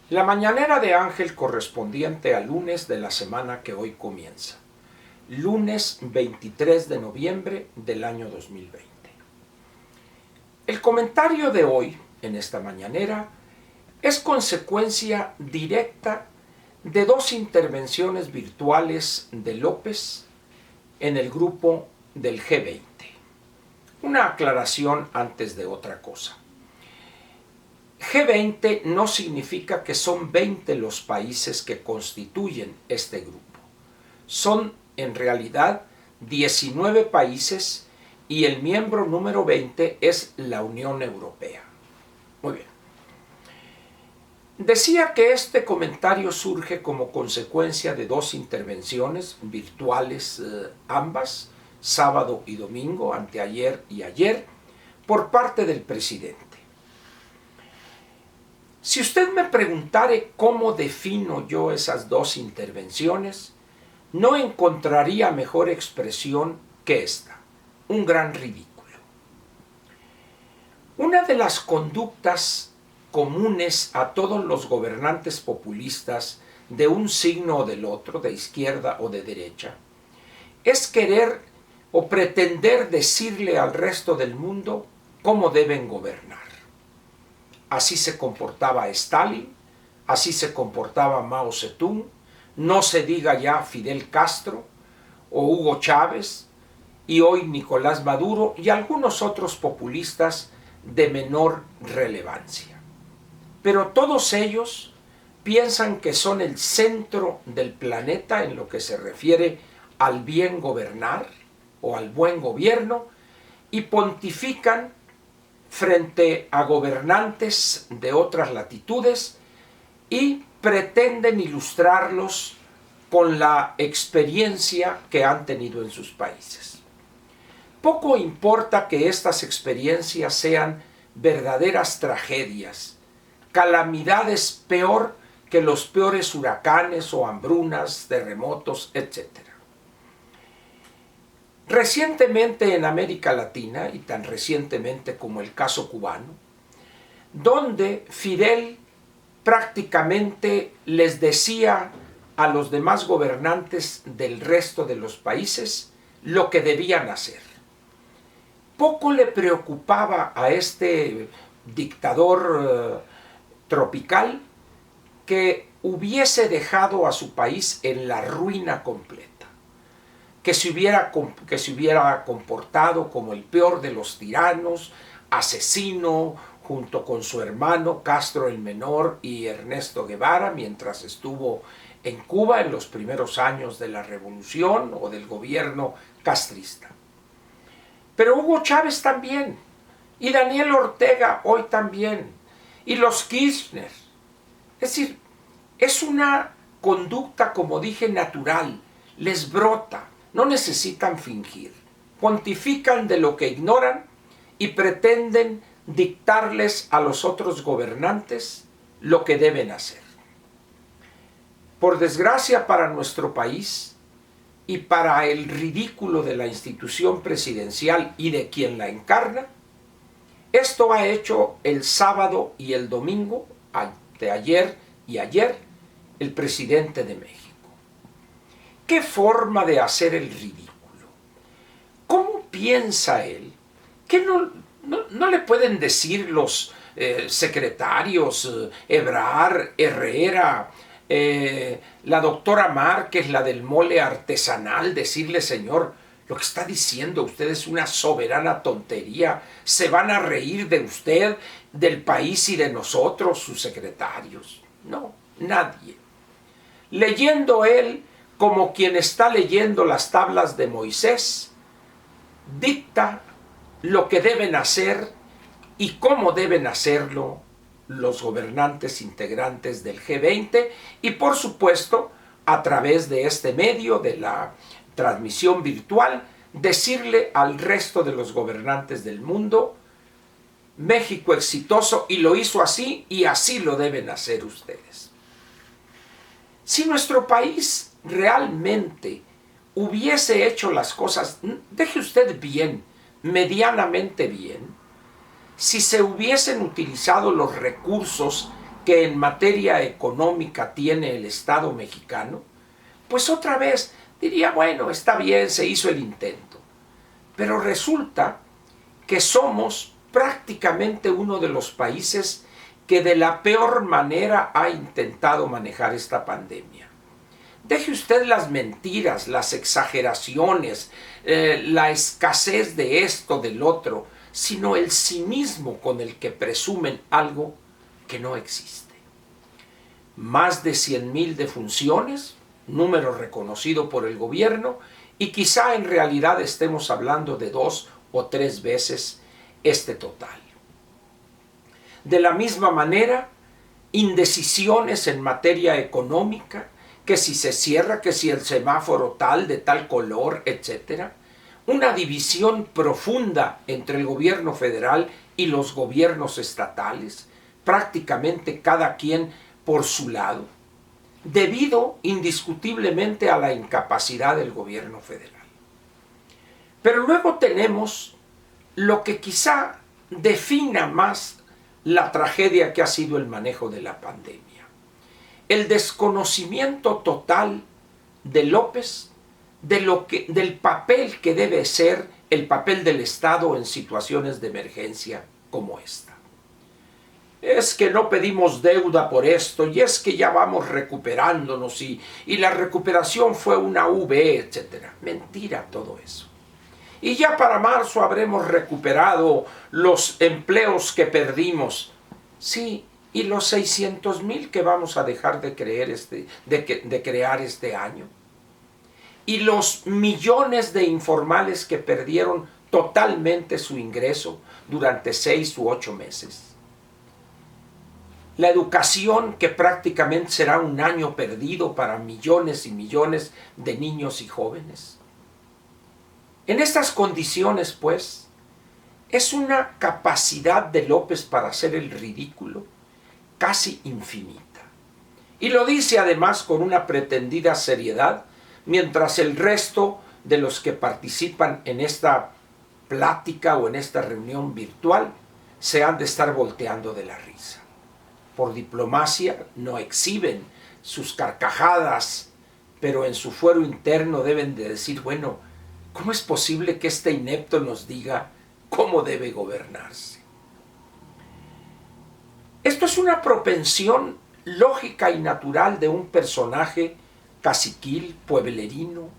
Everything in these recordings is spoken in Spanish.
La mañanera de Ángel correspondiente al lunes de la semana que hoy comienza. Lunes 23 de noviembre del año 2020. El comentario de hoy, en esta mañanera, es consecuencia directa de dos intervenciones virtuales de López en el grupo del G20. Una aclaración antes de otra cosa. G20 no significa que son 20 los países que constituyen este grupo. Son en realidad 19 países y el miembro número 20 es la Unión Europea. Muy bien. Decía que este comentario surge como consecuencia de dos intervenciones virtuales, ambas, sábado y domingo, anteayer y ayer, por parte del presidente. Si usted me preguntare cómo defino yo esas dos intervenciones, no encontraría mejor expresión que esta: un gran ridículo. Una de las conductas comunes a todos los gobernantes populistas de un signo o del otro, de izquierda o de derecha, es querer o pretender decirle al resto del mundo cómo deben gobernar. Así se comportaba Stalin, así se comportaba Mao Zedong, no se diga ya Fidel Castro o Hugo Chávez, y hoy Nicolás Maduro y algunos otros populistas de menor relevancia. Pero todos ellos piensan que son el centro del planeta en lo que se refiere al bien gobernar o al buen gobierno y pontifican frente a gobernantes de otras latitudes y pretenden ilustrarlos con la experiencia que han tenido en sus países. Poco importa que estas experiencias sean verdaderas tragedias, calamidades peor que los peores huracanes o hambrunas, terremotos, etc. Recientemente en América Latina, y tan recientemente como el caso cubano, donde Fidel prácticamente les decía a los demás gobernantes del resto de los países lo que debían hacer. Poco le preocupaba a este dictador tropical que hubiese dejado a su país en la ruina completa. Que se hubiera comportado como el peor de los tiranos, asesino, junto con su hermano Castro el Menor y Ernesto Guevara, mientras estuvo en Cuba en los primeros años de la revolución o del gobierno castrista. Pero Hugo Chávez también, y Daniel Ortega hoy también, y los Kirchner. Es decir, es una conducta, como dije, natural, les brota. No necesitan fingir, pontifican de lo que ignoran y pretenden dictarles a los otros gobernantes lo que deben hacer. Por desgracia para nuestro país y para el ridículo de la institución presidencial y de quien la encarna, esto ha hecho el sábado y el domingo, de ayer y ayer, el presidente de México. ¿Qué forma de hacer el ridículo? ¿Cómo piensa él que no le pueden decir los secretarios Ebrard, Herrera, la doctora Márquez, la del mole artesanal, decirle: señor, lo que está diciendo usted es una soberana tontería, se van a reír de usted, del país y de nosotros, sus secretarios? No, nadie. Leyendo él, como quien está leyendo las tablas de Moisés, dicta lo que deben hacer y cómo deben hacerlo los gobernantes integrantes del G20 y, por supuesto, a través de este medio, de la transmisión virtual, decirle al resto de los gobernantes del mundo: México exitoso, y lo hizo así, y así lo deben hacer ustedes. Si nuestro país realmente hubiese hecho las cosas, deje usted bien, medianamente bien, si se hubiesen utilizado los recursos que en materia económica tiene el Estado mexicano, pues otra vez diría, bueno, está bien, se hizo el intento. Pero resulta que somos prácticamente uno de los países que de la peor manera ha intentado manejar esta pandemia. Deje usted las mentiras, las exageraciones, la escasez de esto, del otro, sino el cinismo con el que presumen algo que no existe. Más de 100,000 defunciones, número reconocido por el gobierno, y quizá en realidad estemos hablando de 2 o 3 veces este total. De la misma manera, indecisiones en materia económica, que si se cierra, que si el semáforo tal, de tal color, etc. Una división profunda entre el gobierno federal y los gobiernos estatales, prácticamente cada quien por su lado, debido indiscutiblemente a la incapacidad del gobierno federal. Pero luego tenemos lo que quizá defina más la tragedia que ha sido el manejo de la pandemia. El desconocimiento total de López del papel que debe ser el papel del Estado en situaciones de emergencia como esta. Es que no pedimos deuda por esto, y es que ya vamos recuperándonos, y la recuperación fue una V, etc. Mentira todo eso. Y ya para marzo habremos recuperado los empleos que perdimos. Sí, y los 600,000 que vamos a dejar de crear este año. Y los millones de informales que perdieron totalmente su ingreso durante 6 u 8 meses. La educación, que prácticamente será un año perdido para millones y millones de niños y jóvenes. En estas condiciones, pues, es una capacidad de López para hacer el ridículo casi infinita. Y lo dice además con una pretendida seriedad, mientras el resto de los que participan en esta plática o en esta reunión virtual se han de estar volteando de la risa. Por diplomacia no exhiben sus carcajadas, pero en su fuero interno deben de decir, bueno, ¿cómo es posible que este inepto nos diga cómo debe gobernarse? Esto es una propensión lógica y natural de un personaje caciquil, pueblerino,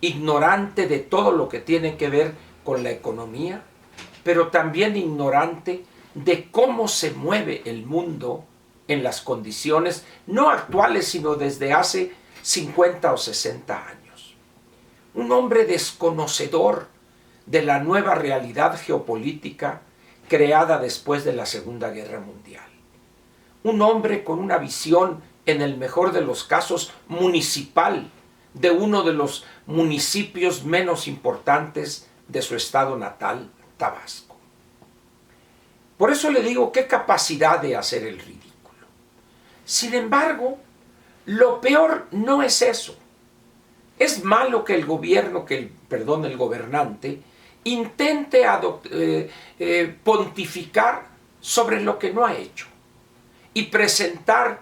ignorante de todo lo que tiene que ver con la economía, pero también ignorante de cómo se mueve el mundo en las condiciones no actuales, sino desde hace 50 o 60 años. Un hombre desconocedor de la nueva realidad geopolítica creada después de la Segunda Guerra Mundial. Un hombre con una visión, en el mejor de los casos, municipal, de uno de los municipios menos importantes de su estado natal, Tabasco. Por eso le digo, qué capacidad de hacer el ridículo. Sin embargo, lo peor no es eso. Es malo que el gobernante intente pontificar sobre lo que no ha hecho y presentar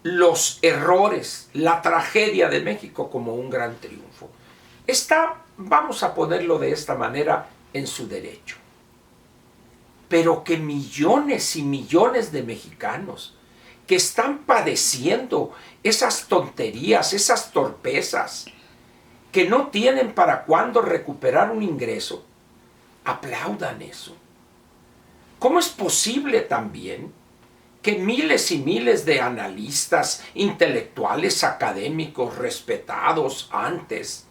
los errores, la tragedia de México como un gran triunfo. Está, vamos a ponerlo de esta manera, en su derecho. Pero que millones y millones de mexicanos que están padeciendo esas tonterías, esas torpezas, que no tienen para cuándo recuperar un ingreso, aplaudan eso. ¿Cómo es posible también que miles y miles de analistas, intelectuales, académicos, respetados antes,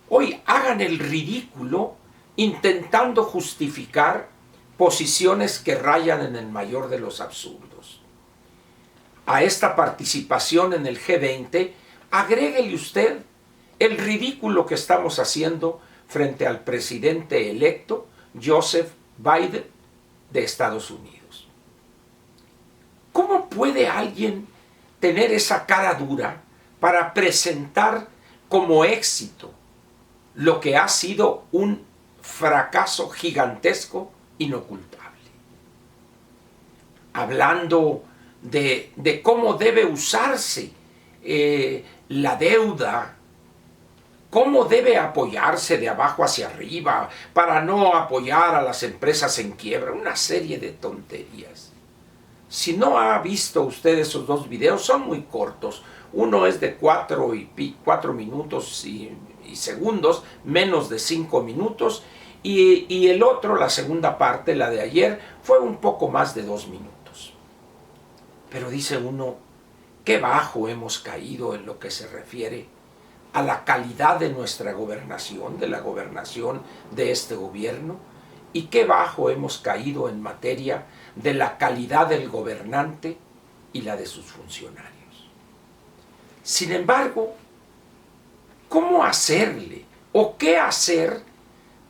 hoy hagan el ridículo intentando justificar posiciones que rayan en el mayor de los absurdos? A esta participación en el G20, agréguele usted el ridículo que estamos haciendo frente al presidente electo Joseph Biden de Estados Unidos. ¿Cómo puede alguien tener esa cara dura para presentar como éxito lo que ha sido un fracaso gigantesco, inocultable? Hablando de cómo debe usarse la deuda, cómo debe apoyarse de abajo hacia arriba para no apoyar a las empresas en quiebra, una serie de tonterías. Si no ha visto usted esos dos videos, son muy cortos. Uno es de 4 minutos y segundos, menos de 5 minutos, y el otro, la segunda parte, la de ayer, fue un poco más de 2 minutos. Pero dice uno, qué bajo hemos caído en lo que se refiere a la calidad de nuestra gobernación, de la gobernación de este gobierno, y qué bajo hemos caído en materia de la calidad del gobernante y la de sus funcionarios. Sin embargo, ¿cómo hacerle o qué hacer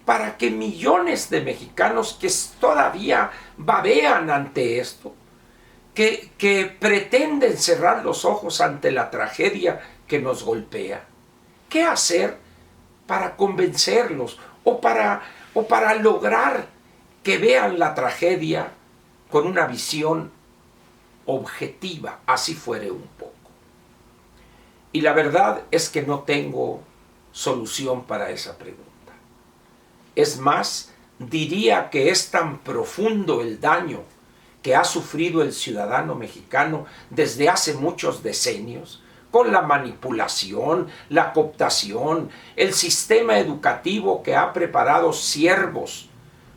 para que millones de mexicanos que todavía babean ante esto, que pretenden cerrar los ojos ante la tragedia que nos golpea, qué hacer para convencerlos o para lograr que vean la tragedia con una visión objetiva, así fuere un poco? Y la verdad es que no tengo solución para esa pregunta. Es más, diría que es tan profundo el daño que ha sufrido el ciudadano mexicano desde hace muchos decenios, con la manipulación, la cooptación, el sistema educativo que ha preparado siervos,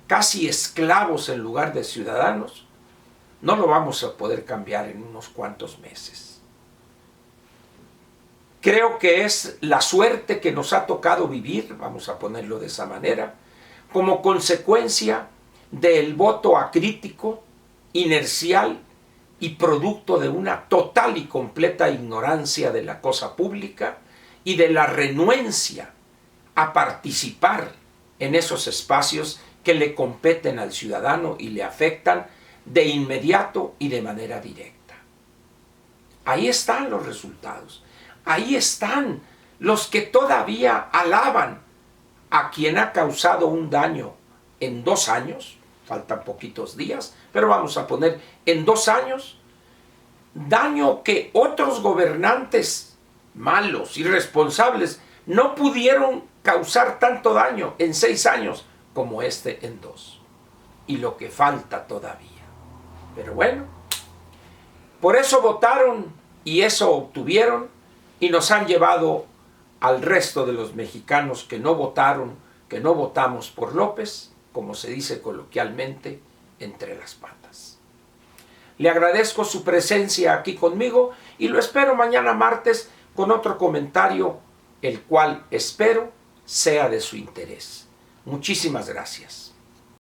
casi esclavos en lugar de ciudadanos, no lo vamos a poder cambiar en unos cuantos meses. Creo que es la suerte que nos ha tocado vivir, vamos a ponerlo de esa manera, como consecuencia del voto acrítico, inercial y producto de una total y completa ignorancia de la cosa pública y de la renuencia a participar en esos espacios que le competen al ciudadano y le afectan de inmediato y de manera directa. Ahí están los resultados. Ahí están los que todavía alaban a quien ha causado un daño en 2 años, faltan poquitos días, pero vamos a poner en 2 años, daño que otros gobernantes malos, irresponsables, no pudieron causar tanto daño en 6 años como este en 2. Y lo que falta todavía. Pero bueno, por eso votaron y eso obtuvieron, y nos han llevado al resto de los mexicanos que no votaron, que no votamos por López, como se dice coloquialmente, entre las patas. Le agradezco su presencia aquí conmigo y lo espero mañana martes con otro comentario, el cual espero sea de su interés. Muchísimas gracias.